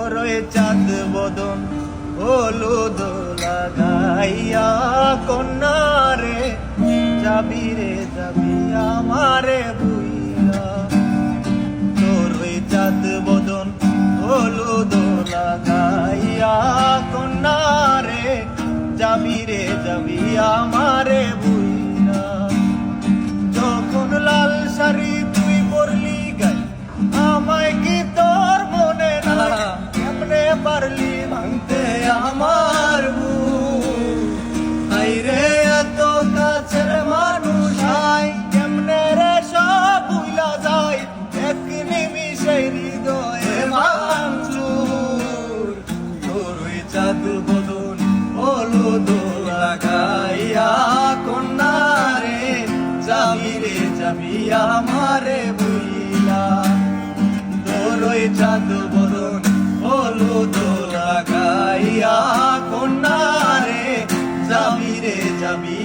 তোর ওই চাঁদ বদন হলুদ লাগাইয়া কন্যা রে যাবি রে যাবি আমারে বুইলা। তোর ওই চাঁদ বদন হলুদ লাগাইয়া কন্যা রে যাবি রে যাবি আমারে বুইলা। যখন লাল শাড়ি তুই পরলি গাই আমায় কি তোর মনে নাই? কেমনে পারলি ভাঙতে আমার বুক? আই রে এত কাছের মানুষ আই কেমনে রে সব ভুলা যায়? এক নিমিষে হৃদয়ে ভাঙচুর। তোর ওই চাঁদ বদন হলুদ লাগাইয়া কন্যা রে যাবি রে যাবি আমারে বুইলা। তোর ওই চাঁদ বদন হলুদ লাগাইয়া কন্যা রে যাবি রে যাবি